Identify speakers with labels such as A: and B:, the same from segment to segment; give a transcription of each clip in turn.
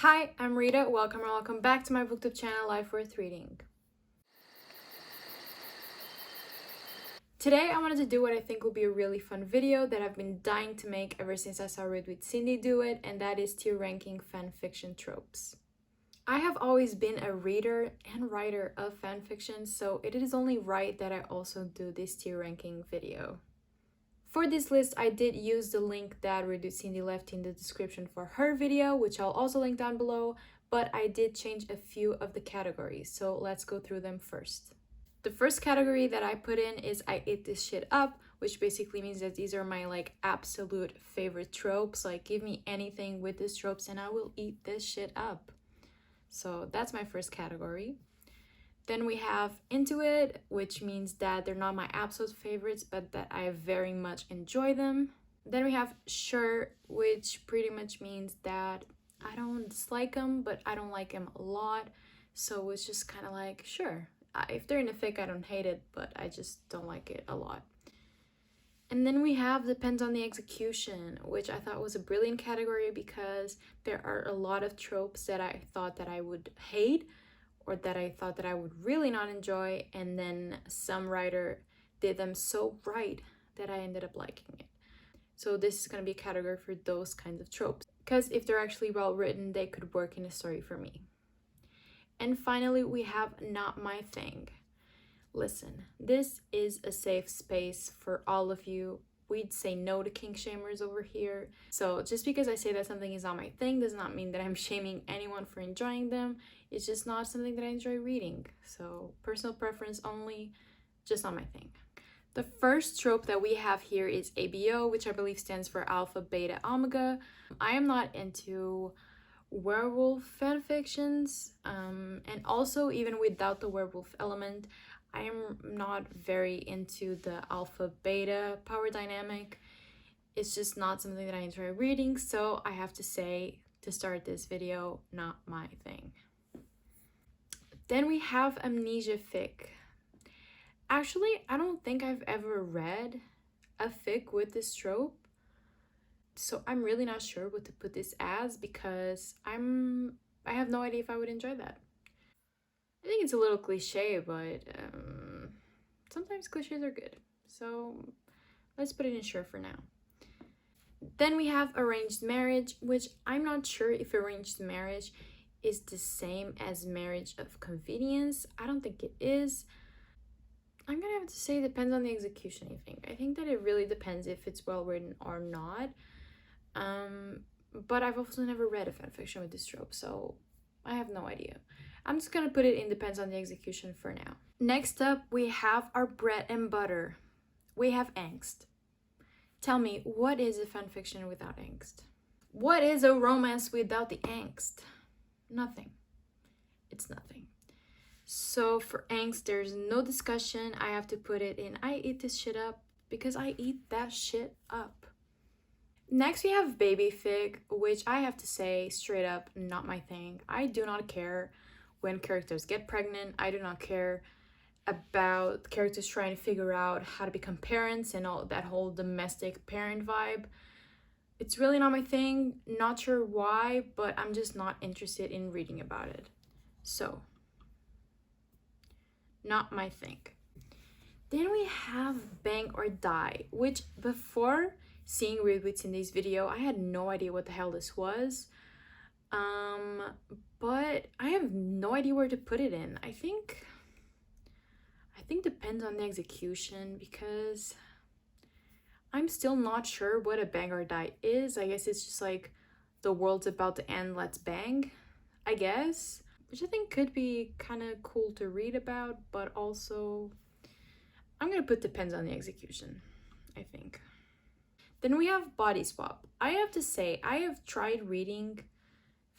A: Hi, I'm Rita. Welcome back to my booktube channel, Life Worth Reading. Today I wanted to do what I think will be a really fun video that I've been dying to make ever since I saw Read with Cindy do it, and that is tier ranking fanfiction tropes. I have always been a reader and writer of fanfiction, so it is only right that I also do this tier ranking video. For this list, I did use the link that Read with Cindy left in the description for her video, which I'll also link down below, but I did change a few of the categories, so let's go through them first. The first category that I put in is I ate this shit up, which basically means that these are my absolute favorite tropes. Like, give me anything with these tropes and I will eat this shit up. So that's my first category. Then we have Into It, which means that they're not my absolute favorites, but that I very much enjoy them. Then we have Sure, which pretty much means that I don't dislike them, but I don't like them a lot. So it's just kind of like, sure. If they're in a fic, I don't hate it, but I just don't like it a lot. And then we have Depends on the Execution, which I thought was a brilliant category because there are a lot of tropes that I thought that I would hate or that I thought that I would really not enjoy, and then some writer did them so right that I ended up liking it. So this is going to be a category for those kinds of tropes, because if they're actually well written, they could work in a story for me. And finally, we have Not My Thing. Listen, this is a safe space for all of you. We'd say no to kink shamers over here. So just because I say that something is not my thing does not mean that I'm shaming anyone for enjoying them. It's just not something that I enjoy reading. So personal preference only, just not my thing. The first trope that we have here is ABO, which I believe stands for Alpha, Beta, Omega. I am not into werewolf fanfictions, and also even without the werewolf element, I am not very into the alpha beta power dynamic. It's just not something that I enjoy reading, so I have to say, to start this video, not my thing. Then we have Amnesia fic. Actually, I don't think I've ever read a fic with this trope, so I'm really not sure what to put this as because I have no idea if I would enjoy that. I think it's a little cliche, but sometimes cliches are good. So let's put it in sure for now. Then we have Arranged Marriage, which I'm not sure if Arranged Marriage is the same as Marriage of Convenience. I don't think it is. I'm gonna have to say it depends on the execution, I think. I think that it really depends if it's well written or not. But I've also never read a fanfiction with this trope, so I have no idea. I'm just gonna put it in depends on the execution for now. Next up, we have our bread and butter. We have angst. Tell me, what is a fanfiction without angst? What is a romance without the angst? Nothing. It's nothing. So for angst, there's no discussion. I have to put it in I eat this shit up because I eat that shit up. Next, we have baby fic, which I have to say straight up, not my thing. I do not care when characters get pregnant. I do not care about characters trying to figure out how to become parents and all that whole domestic parent vibe. It's really not my thing. Not sure why, but I'm just not interested in reading about it. So, not my thing. Then we have Bang or Die, which before seeing Read with Cindy's video, I had no idea what the hell this was. But I have no idea where to put it in. I think depends on the execution because I'm still not sure what a bang or die is. I guess it's just like the world's about to end, let's bang, I guess. Which I think could be kind of cool to read about, but also I'm gonna put depends on the execution, I think. Then we have Body Swap. I have to say, I have tried reading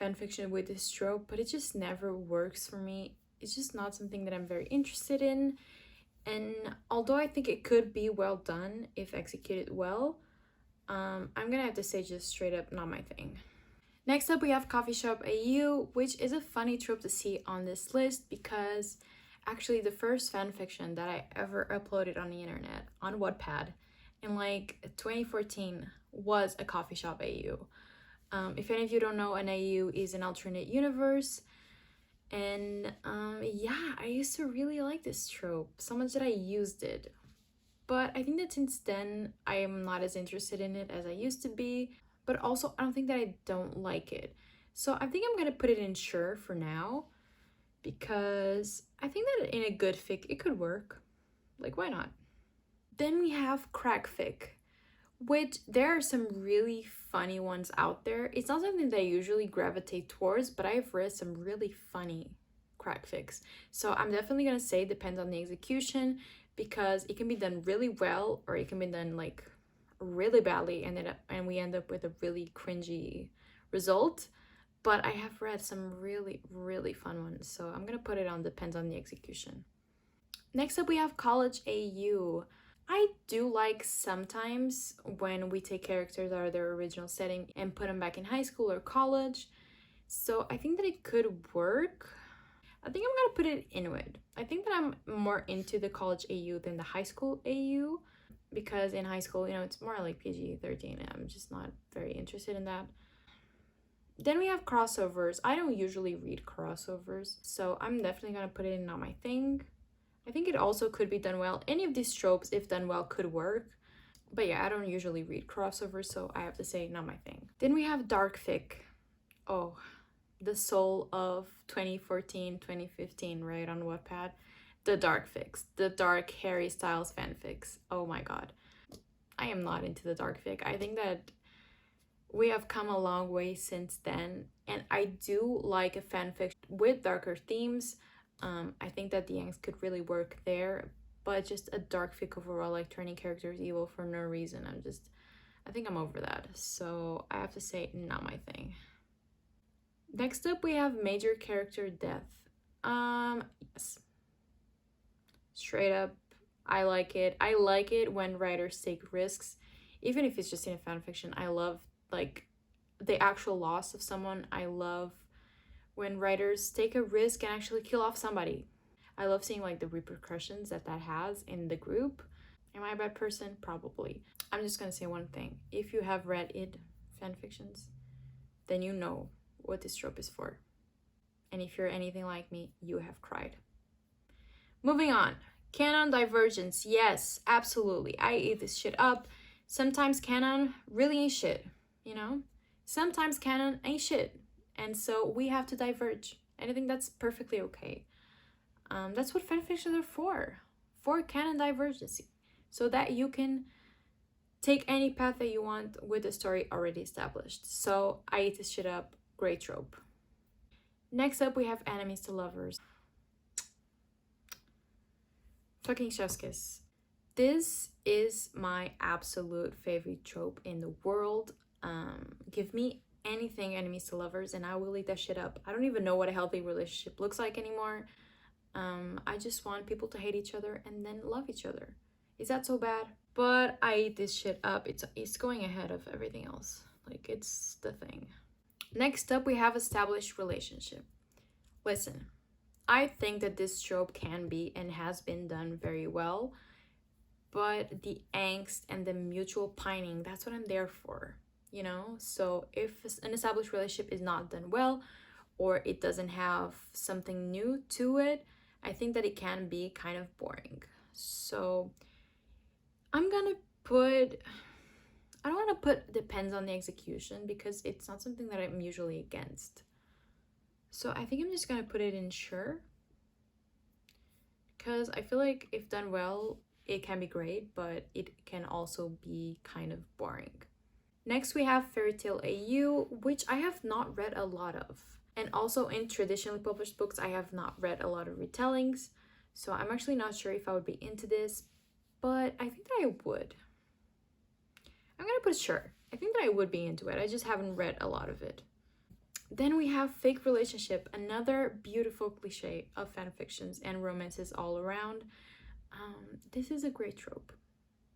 A: fanfiction with this trope, but it just never works for me. It's just not something that I'm very interested in. And although I think it could be well done if executed well, I'm gonna have to say just straight up not my thing. Next up, we have Coffee Shop AU, which is a funny trope to see on this list because actually the first fanfiction that I ever uploaded on the internet, on Wattpad, in 2014 was a Coffee Shop AU. If any of you don't know, an AU is an alternate universe. And yeah, I used to really like this trope so much that I used it. But I think that since then, I am not as interested in it as I used to be. But also, I don't think that I don't like it. So I think I'm gonna put it in sure for now, because I think that in a good fic, it could work. Like, why not? Then we have crack fic, which there are some really funny ones out there. It's not something that I usually gravitate towards, but I've read some really funny crack fics. So I'm definitely gonna say it depends on the execution, because it can be done really well or it can be done like really badly, and we end up with a really cringy result. But I have read some really, really fun ones, so I'm gonna put it on depends on the execution. Next up, we have college AU. I do like sometimes when we take characters out of their original setting and put them back in high school or college. So I think that it could work. I think I'm gonna put it in it. I think that I'm more into the college AU than the high school AU, because in high school, it's more like PG-13 and I'm just not very interested in that. Then we have crossovers. I don't usually read crossovers, so I'm definitely gonna put it in not my thing. I think it also could be done well. Any of these tropes, if done well, could work. But yeah, I don't usually read crossovers, so I have to say not my thing. Then we have dark fic. Oh, the soul of 2014, 2015, right, on Wattpad. The dark fics, the dark Harry Styles fanfics. Oh my god. I am not into the dark fic. I think that we have come a long way since then, and I do like a fanfic with darker themes. I think that the angst could really work there, but just a dark fic overall, like turning characters evil for no reason, I think I'm over that. So I have to say, not my thing. Next up, we have major character death. Yes. Straight up, I like it. I like it when writers take risks, even if it's just in a fanfiction. I love, like, the actual loss of someone. I love when writers take a risk and actually kill off somebody. I love seeing like the repercussions that has in the group. Am I a bad person? Probably. I'm just gonna say one thing. If you have read fanfictions, then you know what this trope is for. And if you're anything like me, you have cried. Moving on. Canon divergence. Yes, absolutely. I eat this shit up. Sometimes canon really ain't shit, Sometimes canon ain't shit. And so we have to diverge. And I think that's perfectly okay. That's what fanfictions are for canon divergency. So that you can take any path that you want with the story already established. So I eat this shit up. Great trope. Next up, we have enemies to lovers. Fucking chef's kiss. This is my absolute favorite trope in the world. Give me anything enemies to lovers and I will eat that shit up. I don't even know what a healthy relationship looks like anymore. I just want people to hate each other and then love each other. Is that so bad? But I eat this shit up. It's going ahead of everything else. Like, it's the thing. Next up, we have established relationship. Listen, I think that this trope can be and has been done very well, but the angst and the mutual pining, that's what I'm there for, So if an established relationship is not done well, or it doesn't have something new to it, I think that it can be kind of boring. So I'm gonna put, I don't want to put depends on the execution because it's not something that I'm usually against. So I think I'm just gonna put it in sure, because I feel like if done well, it can be great, but it can also be kind of boring. Next, we have Fairy Tale AU, which I have not read a lot of. And also in traditionally published books, I have not read a lot of retellings. So I'm actually not sure if I would be into this, but I think that I would. I'm gonna put sure. I think that I would be into it. I just haven't read a lot of it. Then we have fake relationship, another beautiful cliche of fanfictions and romances all around. This is a great trope.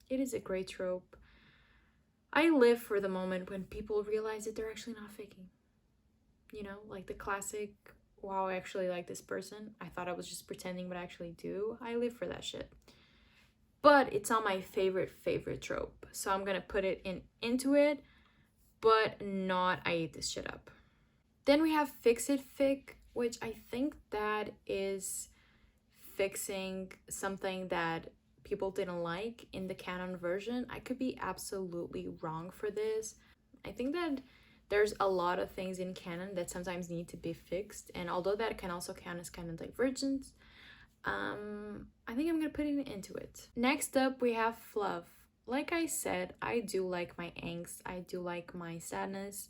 A: It is a great trope. I live for the moment when people realize that they're actually not faking. Like the classic, wow, I actually like this person. I thought I was just pretending, but I actually do. I live for that shit. But it's not my favorite trope. So I'm gonna put it into it. but not I ate this shit up. Then we have Fix It Fic, which I think that is fixing something that people didn't like in the canon version. I could be absolutely wrong for this. I think that there's a lot of things in canon that sometimes need to be fixed, and although that can also count as canon divergence, I think I'm gonna put it into it. Next up, we have fluff. Like I said, I do like my angst, I do like my sadness,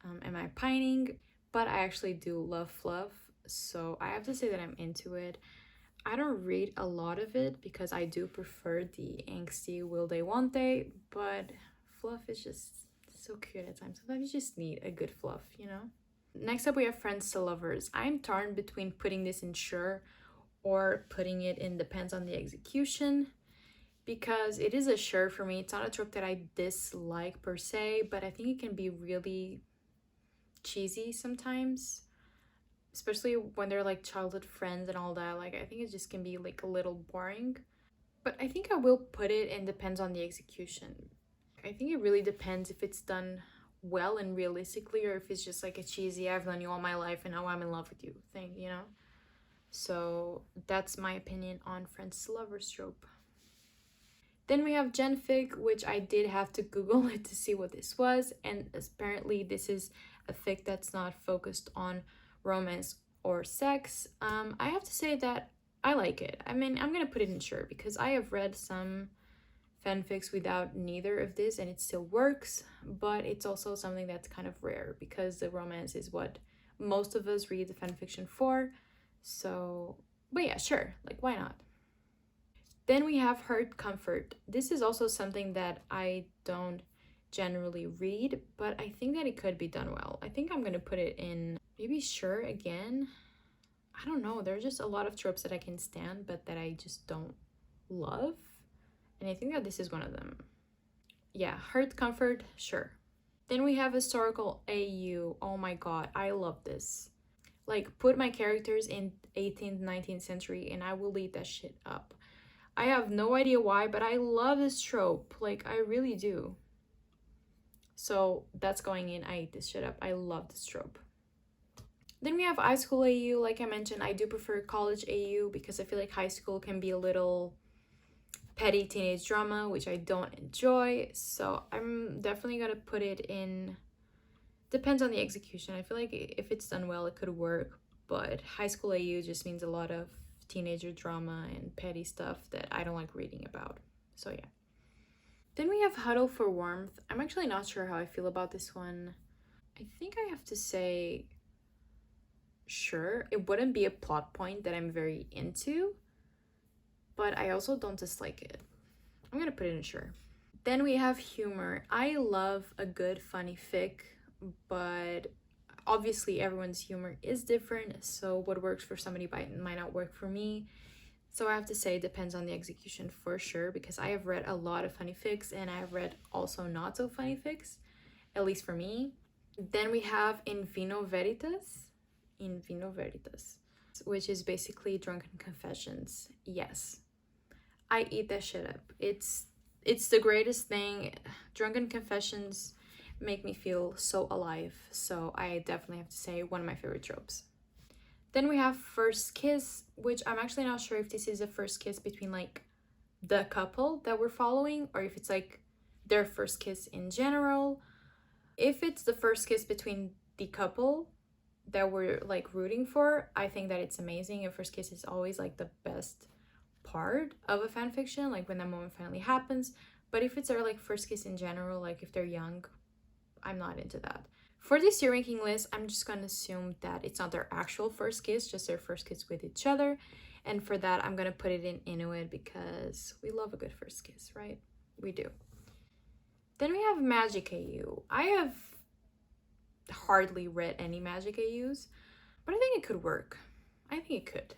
A: and my pining, but I actually do love fluff, so I have to say that I'm into it. I don't read a lot of it because I do prefer the angsty will they won't they, but fluff is just so cute at times. Sometimes you just need a good fluff, you know? Next up, we have Friends to Lovers. I'm torn between putting this in sure or putting it in depends on the execution, because it is a sure for me. It's not a trope that I dislike per se, but I think it can be really cheesy sometimes, especially when they're like childhood friends and all that. Like, I think it just can be like a little boring, but I think I will put it in depends on the execution. I think it really depends if it's done well and realistically, or if it's just like a cheesy I've known you all my life and now I'm in love with you thing, you know? So that's my opinion on Friends to Lovers trope. Then we have Genfic, which I did have to Google it to see what this was, and apparently this is a fic that's not focused on romance or sex. I have to say that I like it. I mean, I'm gonna put it in sure because I have read some fanfics without neither of this and it still works, but it's also something that's kind of rare because the romance is what most of us read the fanfiction for. So, but yeah, sure, like why not? Then we have Hurt Comfort. This is also something that I don't generally read, but I think that it could be done well. I think I'm gonna put it in maybe sure again. I don't know, there are just a lot of tropes that I can stand but that I just don't love, and I think that this is one of them. Yeah, Hurt Comfort, sure. Then we have Historical AU. Oh my god, I love this. Like, put my characters in 18th, 19th century and I will eat that shit up. I have no idea why, but I love this trope. Like, I really do. So that's going in. I eat this shit up. I love this trope. Then we have high school AU. Like I mentioned, I do prefer college AU because I feel like high school can be a little petty teenage drama, which I don't enjoy. So I'm definitely gonna put it in depends on the execution. I feel like if it's done well, it could work, but high school AU just means a lot of teenager drama and petty stuff that I don't like reading about. So yeah. Then we have Huddle for Warmth. I'm actually not sure how I feel about this one. I think I have to say sure. It wouldn't be a plot point that I'm very into, but I also don't dislike it. I'm gonna put it in sure. Then we have humor. I love a good funny fic, but obviously everyone's humor is different, so what works for somebody might not work for me. So I have to say it depends on the execution for sure, because I have read a lot of funny fics and I have read also not so funny fics, at least for me. Then we have In Vino Veritas, which is basically Drunken Confessions. Yes, I eat that shit up. It's the greatest thing. Drunken Confessions make me feel so alive, so I definitely have to say one of my favorite tropes. Then we have First Kiss, which I'm actually not sure if this is a first kiss between like the couple that we're following or if it's like their first kiss in general. If it's the first kiss between the couple that we're like rooting for, I think that it's amazing. A first kiss is always like the best part of a fan fiction, like when that moment finally happens. But if it's their like first kiss in general, like if they're young, I'm not into that. For this tier ranking list, I'm just gonna assume that it's not their actual first kiss, just their first kiss with each other. And for that, I'm gonna put it in Inuit because we love a good first kiss, right? We do. Then we have Magic AU. I have hardly read any Magic AUs, but I think it could work. I think it could.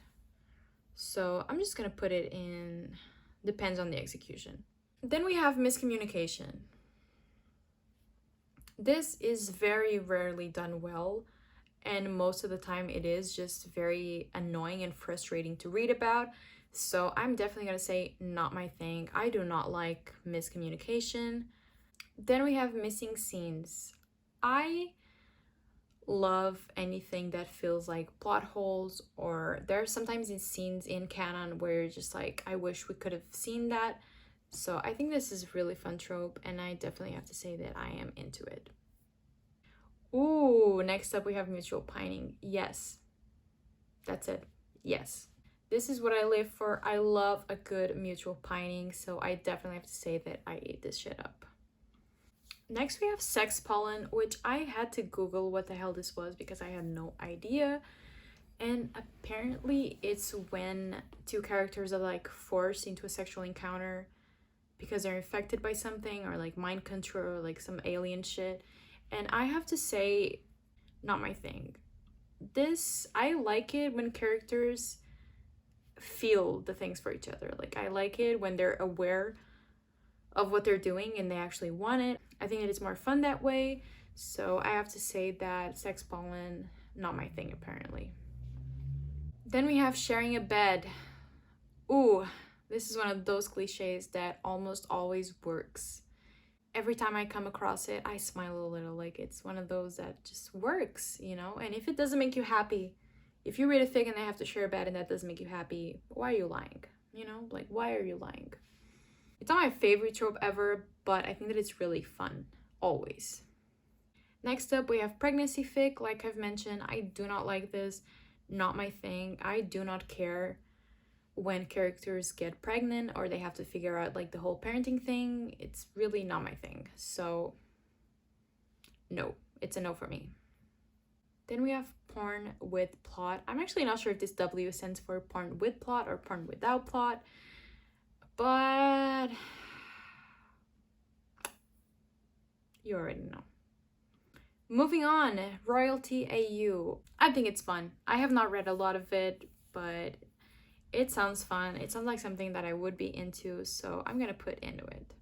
A: So I'm just gonna put it in depends on the execution. Then we have Miscommunication. This is very rarely done well, and most of the time it is just very annoying and frustrating to read about. So I'm definitely gonna say not my thing. I do not like miscommunication. Then we have missing scenes. I love anything that feels like plot holes, or there are sometimes these scenes in canon where you're just like, I wish we could have seen that. So I think this is a really fun trope, and I definitely have to say that I am into it. Ooh, next up we have mutual pining. Yes, that's it. Yes. This is what I live for. I love a good mutual pining, so I definitely have to say that I ate this shit up. Next we have sex pollen, which I had to Google what the hell this was because I had no idea. And apparently it's when two characters are like forced into a sexual encounter because they're infected by something, or like mind control, or like some alien shit. And I have to say, not my thing. This, I like it when characters feel the things for each other. Like, I like it when they're aware of what they're doing and they actually want it. I think it is more fun that way. So I have to say that sex pollen, not my thing apparently. Then we have sharing a bed. Ooh, this is one of those cliches that almost always works. Every time I come across it, I smile a little. Like, it's one of those that just works, you know? And if it doesn't make you happy, if you read a thing and they have to share a bed and that doesn't make you happy, why are you lying? You know, like, why are you lying? It's not my favorite trope ever, but I think that it's really fun, always. Next up, we have pregnancy fic. Like I've mentioned, I do not like this, not my thing. I do not care when characters get pregnant or they have to figure out like the whole parenting thing. It's really not my thing. So, no, it's a no for me. Then we have porn with plot. I'm actually not sure if this W stands for porn with plot or porn without plot, but you already know. Moving on, Royalty AU. I think it's fun. I have not read a lot of it, but it sounds fun. It sounds like something that I would be into, so I'm gonna put into it.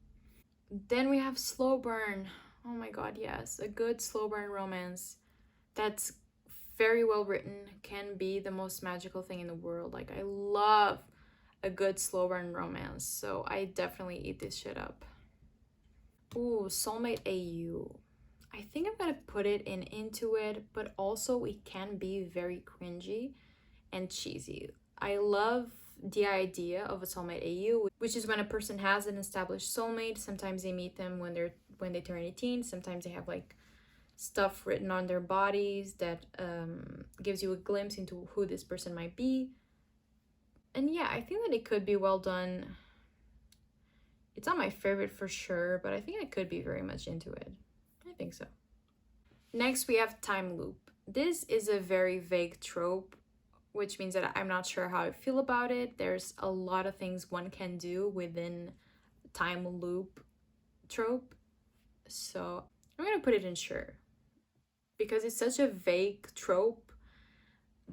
A: Then we have slow burn. Oh my god, yes. A good slow burn romance that's very well written can be the most magical thing in the world. Like, I love a good slow burn romance, so I definitely eat this shit up. Ooh, Soulmate AU. I think I'm gonna put it in into it, but also it can be very cringy and cheesy. I love the idea of a soulmate AU, which is when a person has an established soulmate. Sometimes they meet them when they turn 18. Sometimes they have like stuff written on their bodies that gives you a glimpse into who this person might be. And yeah, I think that it could be well done. It's not my favorite for sure, but I think I could be very much into it. I think so. Next, we have time loop. This is a very vague trope, which means that I'm not sure how I feel about it. There's a lot of things one can do within time loop trope. So I'm gonna put it in sure. Because it's such a vague trope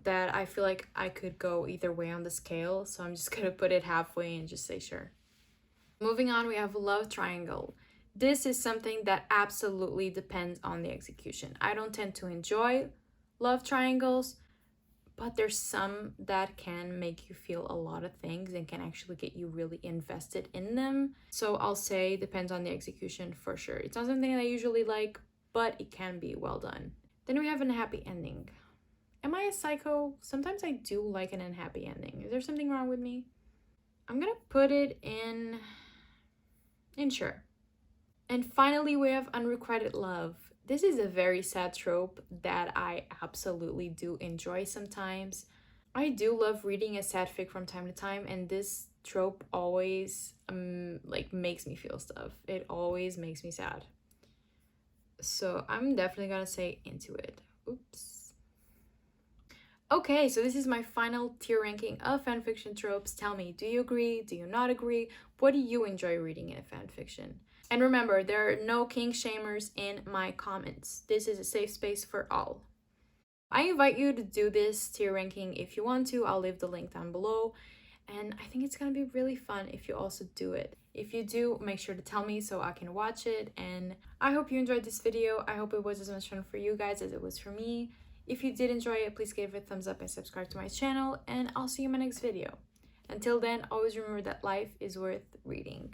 A: that I feel like I could go either way on the scale. So I'm just gonna put it halfway and just say sure. Moving on, we have love triangle. This is something that absolutely depends on the execution. I don't tend to enjoy love triangles, but there's some that can make you feel a lot of things and can actually get you really invested in them. So I'll say depends on the execution for sure. It's not something that I usually like, but it can be well done. Then we have an happy ending. Am I a psycho? Sometimes I do like an unhappy ending. Is there something wrong with me? I'm gonna put it in sure. And finally, we have unrequited love. This is a very sad trope that I absolutely do enjoy sometimes. I do love reading a sad fic from time to time, and this trope always like makes me feel stuff. It always makes me sad. So I'm definitely gonna say into it. Oops. Okay, so this is my final tier ranking of fanfiction tropes. Tell me, do you agree? Do you not agree? What do you enjoy reading in a fanfiction? And remember, there are no kink shamers in my comments. This is a safe space for all. I invite you to do this tier ranking if you want to. I'll leave the link down below. And I think it's gonna be really fun if you also do it. If you do, make sure to tell me so I can watch it. And I hope you enjoyed this video. I hope it was as much fun for you guys as it was for me. If you did enjoy it, please give it a thumbs up and subscribe to my channel. And I'll see you in my next video. Until then, always remember that life is worth reading.